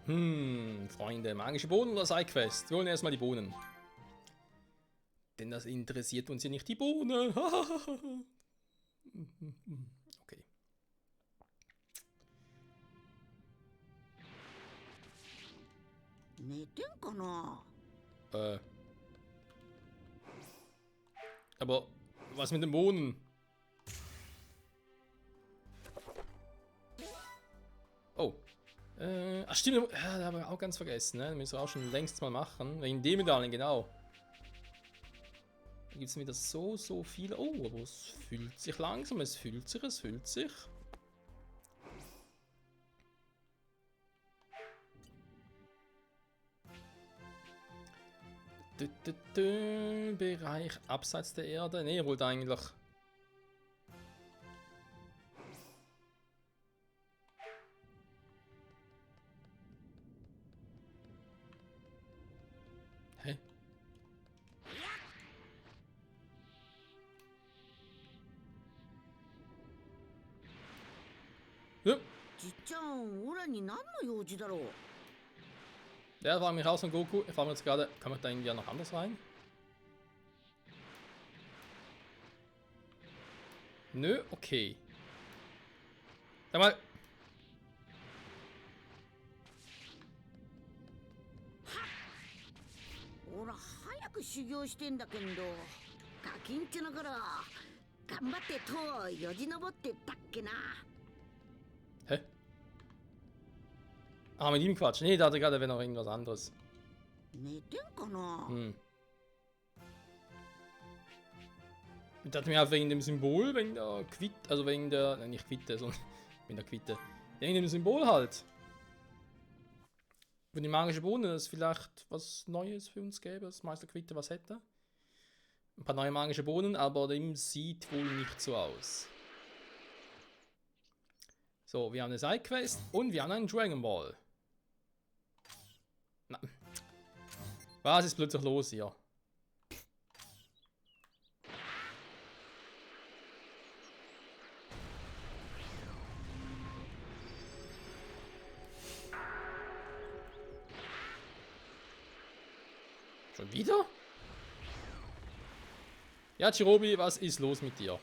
Freunde, magische Bohnen oder Sidequest? Wir holen erstmal die Bohnen. Denn das interessiert uns ja nicht die Bohnen. Okay. Aber was mit den Bohnen? Oh. Ach stimmt, ja, da haben wir auch ganz vergessen, ne? Das müssen wir auch schon längst mal machen. Wegen den Medaillen, genau. Da gibt es wieder so viele. Oh, aber es fühlt sich langsam, es fühlt sich. Bereich abseits der Erde. Ne, wollte eigentlich. Hä? Ja. Der war mich raus von Goku. Ich frage mich jetzt gerade, kann man da irgendwie noch anders rein? Nö, okay. Sag mal. Hä? Ah, mit ihm Quatsch. Nee, da hatte gerade noch irgendwas anderes. Ich dachte mir auch wegen dem Symbol, wegen der Quitte, also wegen der, nein, nicht Quitte, sondern wegen der Quitte. Wegen dem Symbol halt. Wenn die magische Bohnen es vielleicht was Neues für uns gäbe, dass Meister Quitte was hätte. Ein paar neue magische Bohnen, aber dem sieht wohl nicht so aus. So, wir haben eine Sidequest und wir haben einen Dragon Ball. Na. Was ist plötzlich los hier? Schon wieder? Ja, Chirobi, was ist los mit dir?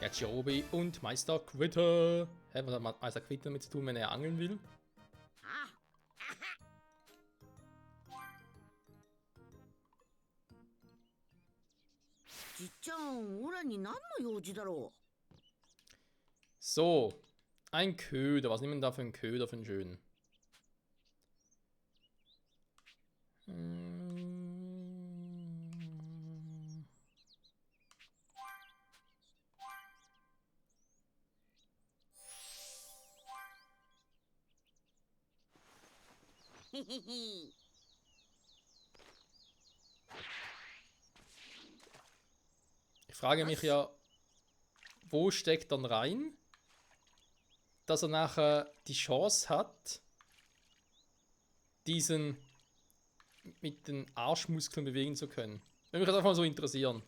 Ja, Chirobi und Meister Quitte. Hä, was hat Meister Quitte damit zu tun, wenn er angeln will? So, ein Köder. Was nehmen wir da für einen Köder für einen schönen? Ich frage mich ja, wo steckt dann rein, dass er nachher die Chance hat, diesen mit den Arschmuskeln bewegen zu können. Würde mich das einfach mal so interessieren.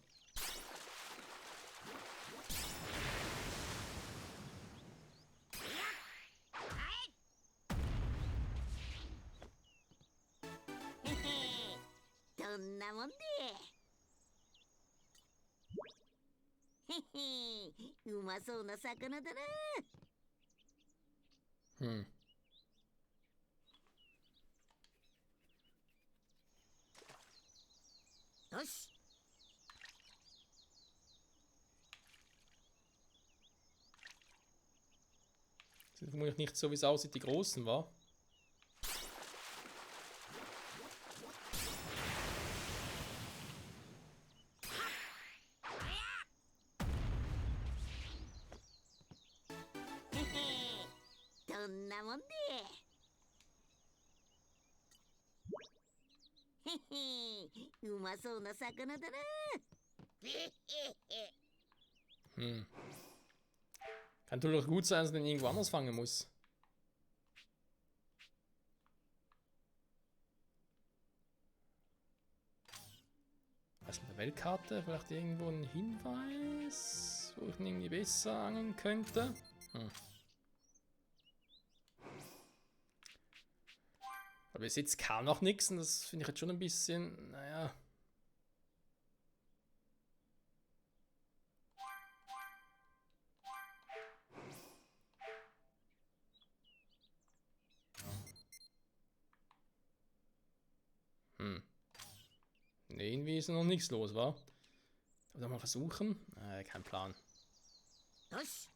Sind vermutlich nicht so, wie es aussieht, die großen, war. Kann natürlich gut sein, dass man den irgendwo anders fangen muss. Was ist eine Weltkarte? Vielleicht irgendwo ein Hinweis, wo ich ihn irgendwie besser angeln könnte? Aber bis jetzt kam noch nichts und das finde ich jetzt schon ein bisschen, naja. Nee, irgendwie ist noch nichts los, wa? Oder mal versuchen? Kein Plan. Was?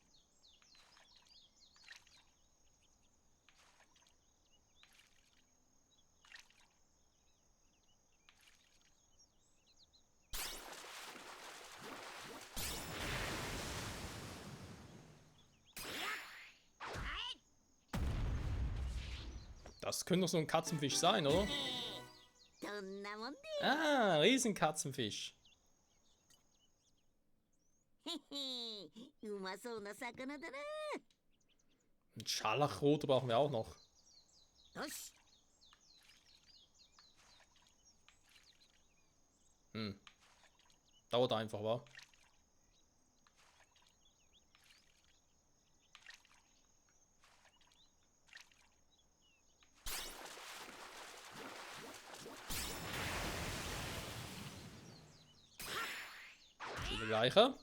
Das könnte doch so ein Katzenfisch sein, oder? どんなもんで Ah, Riesenkatzenfisch. へへうまそうな魚だな Ein Scharlachrot brauchen wir auch noch. よし Dauert einfach, wa? Die gleiche.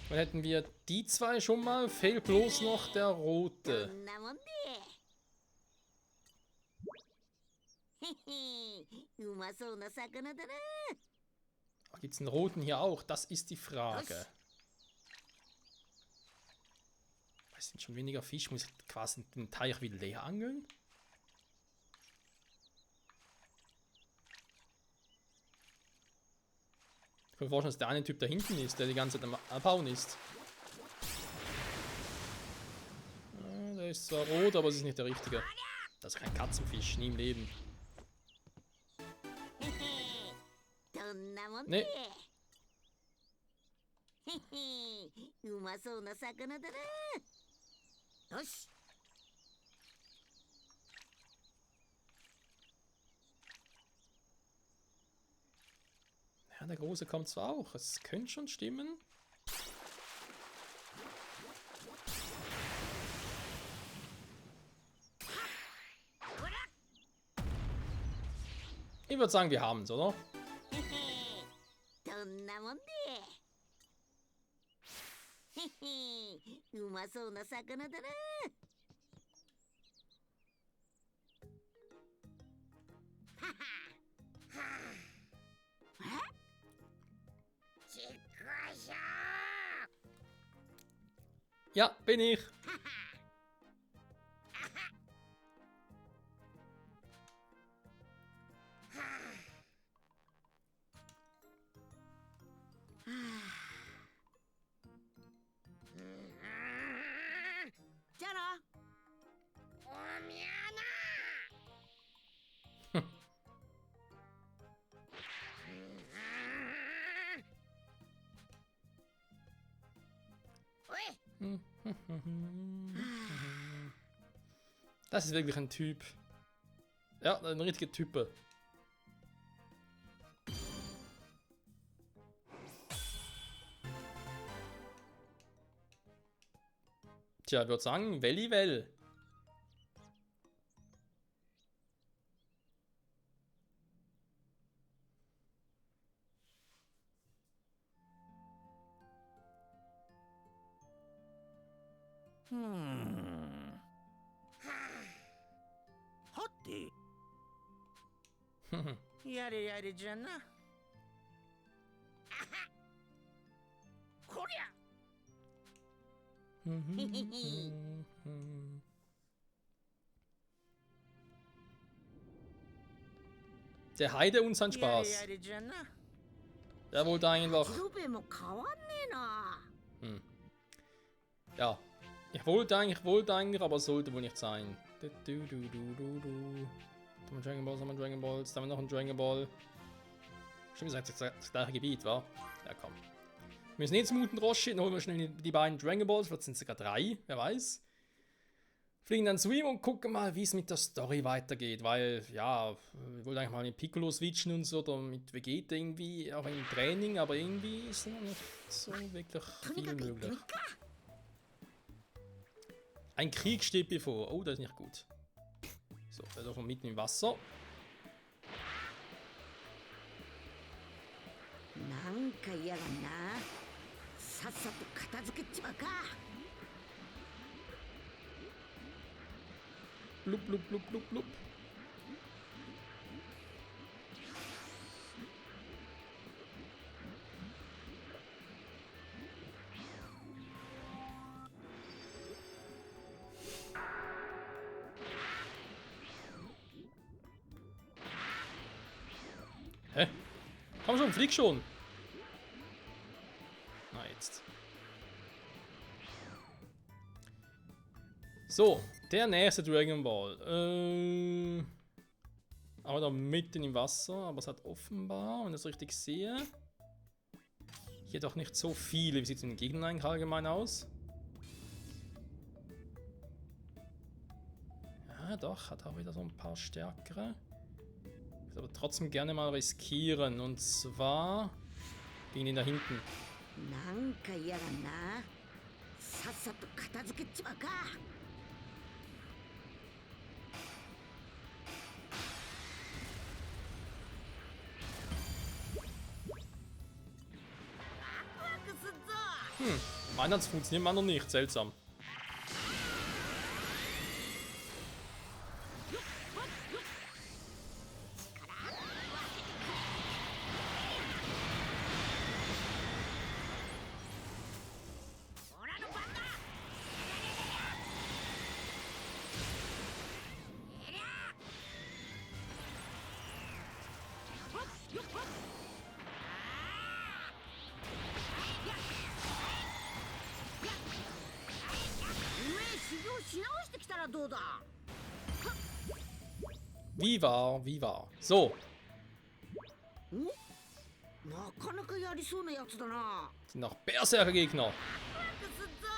Dann hätten wir die zwei schon mal. Fehlt bloß noch der ど rote. んなもんでへへうまそうな魚だな Gibt es einen roten hier auch? Das ist die Frage. Es sind schon weniger Fisch. Muss ich quasi den Teich wieder leer angeln? Ich kann mir vorstellen, dass der eine Typ da hinten ist, der die ganze Zeit am Abhauen ist. Ja, der ist zwar rot, aber es ist nicht der richtige. Das ist kein Katzenfisch, nie im Leben. へへどんなもんねでへへうまそうな魚だなよし Ja, der große kommt zwar auch. Es könnte schon stimmen. Ich würde sagen, wir haben es, oder? へへどんなもんでへへうまそうな魚だな Ja, bin ich. Jana! Das ist wirklich ein Typ. Ja, ein richtiger Typ. Tja, ich würde sagen, Welli Well. Hotti. やれやれじゃな。こりゃ Der Heide und sein やれ Spaß. やれじゃな。 Der wollte eigentlich. ルベも変わんねえな Ja. Ich wollte eigentlich, aber es sollte wohl nicht sein. Da haben wir Dragon Balls, haben wir Dragon Balls, da haben wir noch einen Dragon Ball. Stimmt, das ist das gleiche Gebiet, wa? Ja, komm. Wir müssen jetzt muten Roshi, dann holen wir schnell die beiden Dragon Balls, vielleicht sind es sogar 3, wer weiß. fliegen dann zu ihm und gucken mal, wie es mit der Story weitergeht. Weil, ja, ich wollte eigentlich mal mit Piccolo switchen und so, oder mit Vegeta irgendwie, auch im Training, aber irgendwie ist noch nicht so wirklich とに viel かく行ってみ möglich. っか。 Ein Krieg steht bevor. Oh, das ist nicht gut. So, der ist auch mitten im Wasser. なんか嫌がんな。さっさと片付けちまうか。 Blub, blub, blub, blub, blub. Hä? Komm schon, flieg schon! Na jetzt. So, der nächste Dragon Ball. Aber da mitten im Wasser, aber es hat offenbar, wenn ich das richtig sehe, hier doch nicht so viele. Wie sieht es mit den Gegnern eigentlich allgemein aus? Ja, doch, hat auch wieder so ein paar stärkere. Ich will aber trotzdem gerne mal riskieren. Und zwar gegen den da hinten. なんか嫌がんな。さっさと片付けちまうか。 Meiner funktioniert man noch nicht, seltsam. Wie war. So, なかなかやりそうなやつだな。 sind noch Berserker-Gegner. すっぞ。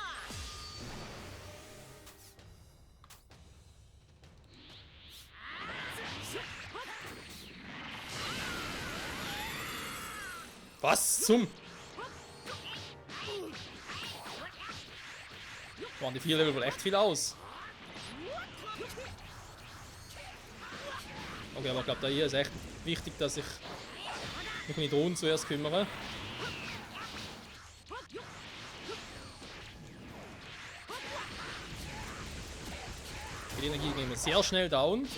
Was zum? Waren die 4 Level wohl echt viel aus? Okay, aber ich glaube, da hier ist echt wichtig, dass ich mich um die Drohnen zuerst kümmere. Die Energie gehen wir sehr schnell down.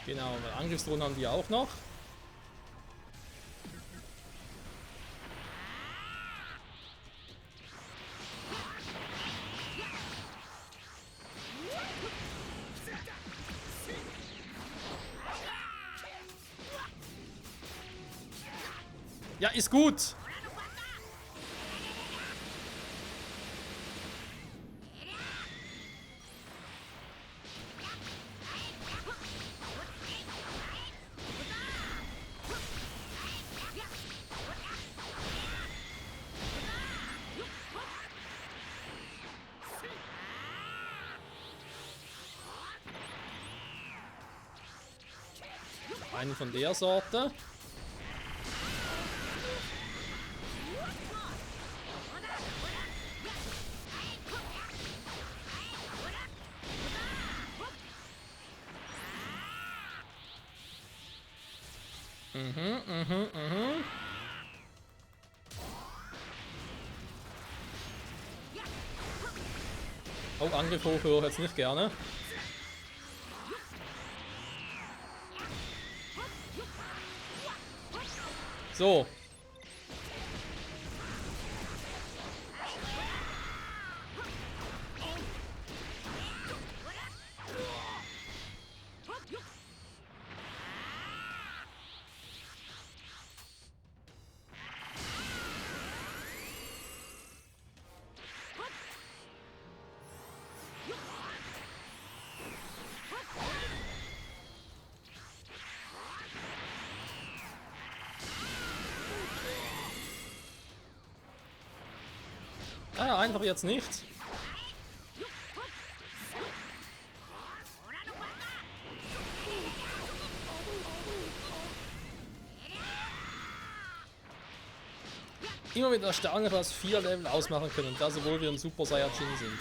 Genau, Angriffsdrohnen haben die auch noch. Ja, ist gut. Einen von der Sorte. Mhm. Oh, Angriff hoch höre ich jetzt nicht gerne. So. Ah, einen habe ich jetzt nicht. Immer wieder erstaunlich, was 4 Level ausmachen können, da sowohl wir im Super Saiyajin sind.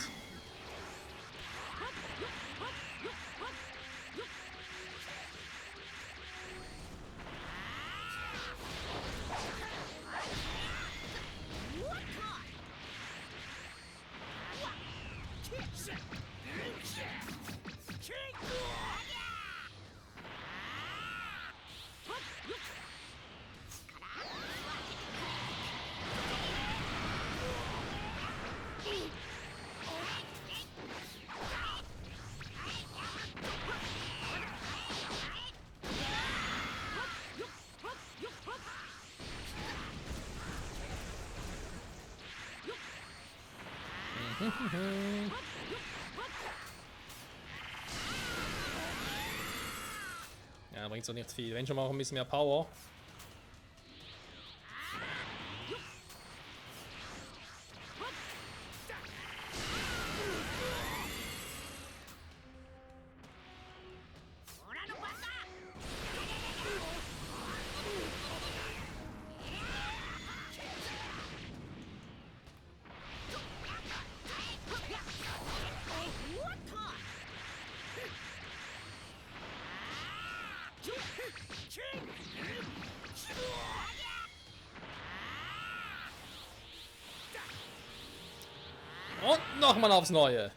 Ja, bringt so nicht viel. Wenn schon mal auch ein bisschen mehr Power. Und nochmal aufs Neue.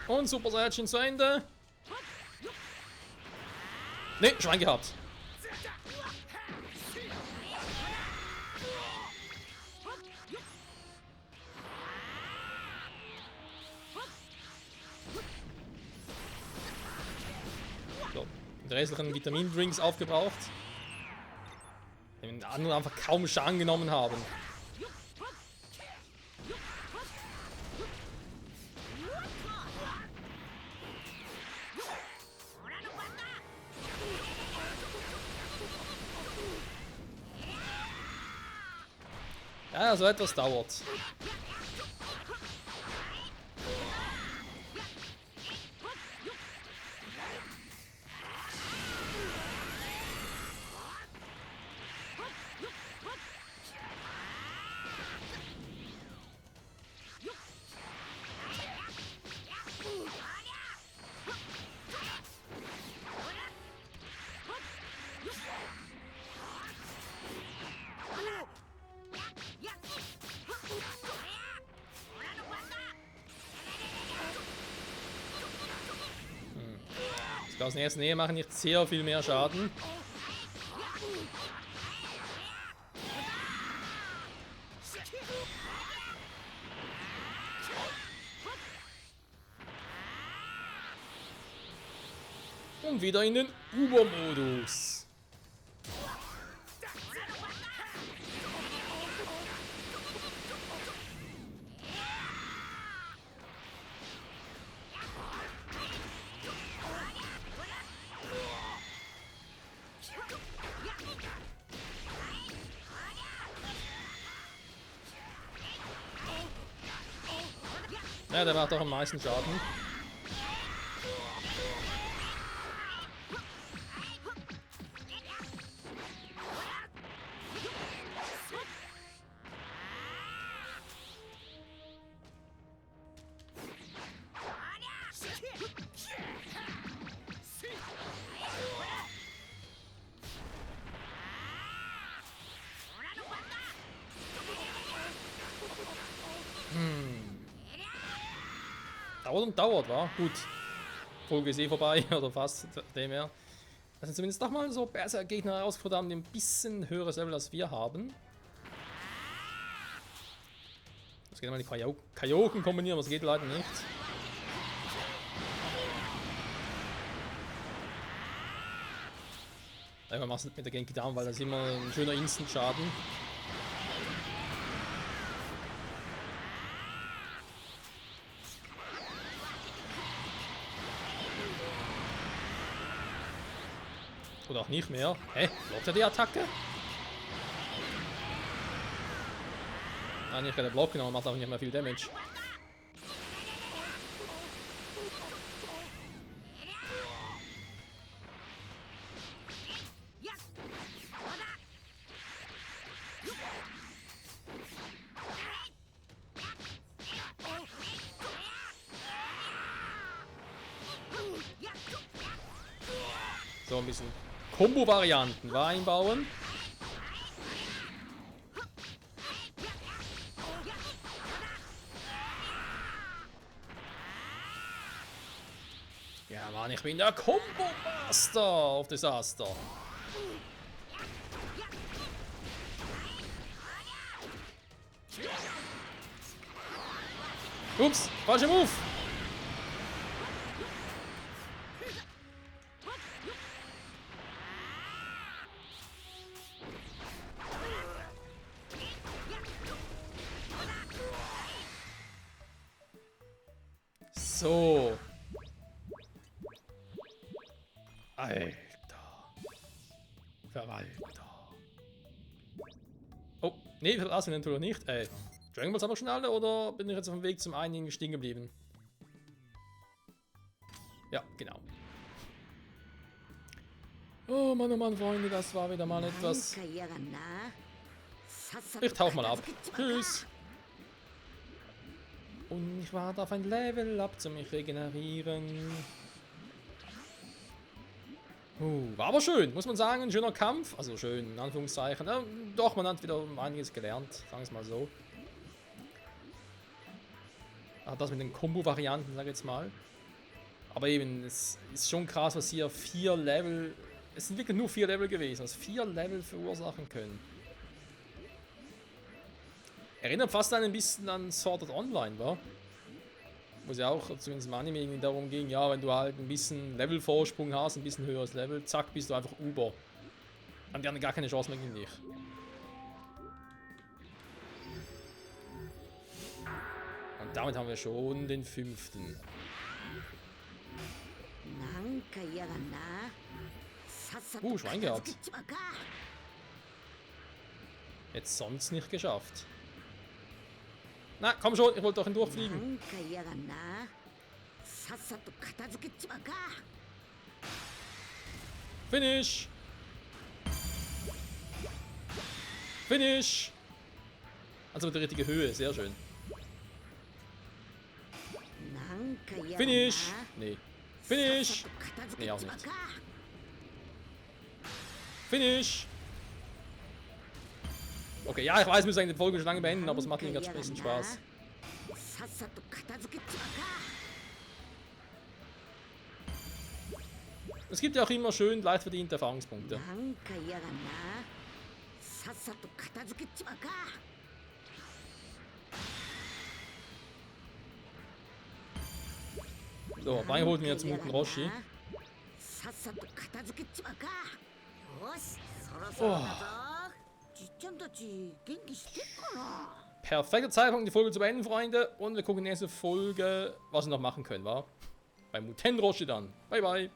Und Super Saiyajin zu Ende. Ne, Schwein gehabt. So, die restlichen Vitamindrinks aufgebraucht. Den anderen einfach kaum Schaden genommen haben. Ja, so etwas dauert. Aus der ersten Nähe machen jetzt sehr viel mehr Schaden. Und wieder in den Uber-Modus. Ja, der macht auch am meisten Schaden. Dauert und dauert, war gut. Folge ist eh vorbei, oder fast, dem her. Das sind zumindest doch mal so Berserker-Gegner herausgefordert haben, die ein bisschen höheres Level als wir haben. Das geht mal die Kaioken kombinieren, aber es geht leider nicht. Wir machen es mit der Genki Down, weil das ist immer ein schöner Instant-Schaden. Oder auch nicht mehr. Hä? Blockt er die Attacke? Nein, ich kann den blocken, aber macht auch nicht mehr viel Damage. So ein bisschen Combo-Varianten einbauen. Ja Mann, ich bin der Combo-Master auf Desaster. Ups, falscher Move. So. Alter. Verwalter. Oh, nee, verlassen wir natürlich nicht. Dragon Balls haben wir schon alle oder bin ich jetzt auf dem Weg zum einigen stehen geblieben? Ja, genau. Oh Mann, Freunde, das war wieder mal etwas. Ich tauche mal ab. Tschüss. Und ich warte auf ein Level up zum mich regenerieren. War aber schön, muss man sagen. Ein schöner Kampf. Also schön, in Anführungszeichen. Doch, man hat wieder einiges gelernt. Sagen wir es mal so. Auch das mit den Combo-Varianten, sag ich jetzt mal. Aber eben, es ist schon krass, was hier 4 Level... Es sind wirklich nur 4 Level gewesen, was 4 Level verursachen können. Erinnert fast ein bisschen an Sword Art Online, wa? Wo es ja auch zumindest im Anime irgendwie darum ging, ja, wenn du halt ein bisschen Levelvorsprung hast, ein bisschen höheres Level, zack, bist du einfach Uber. Haben die anderen gar keine Chance mehr gegen dich. Und damit haben wir schon den 5. Schwein gehabt. Jetzt sonst nicht geschafft. Na, komm schon, ich wollte doch hindurchfliegen. Finish! Finish! Also mit der richtigen Höhe, sehr schön. Finish! Nee. Finish! Nee, auch nicht. Finish! Okay, ja, ich weiß, wir müssen die Folge schon lange beenden, aber es macht mir ganz ein bisschen Spaß. Es gibt ja auch immer schön leicht verdiente Erfahrungspunkte. So, reinholt mir jetzt Muten Roshi. Oh. Perfekter Zeitpunkt, die Folge zu beenden, Freunde. Und wir gucken in der nächsten Folge, was wir noch machen können, wa? Bei Muten Roshi dann. Bye, bye.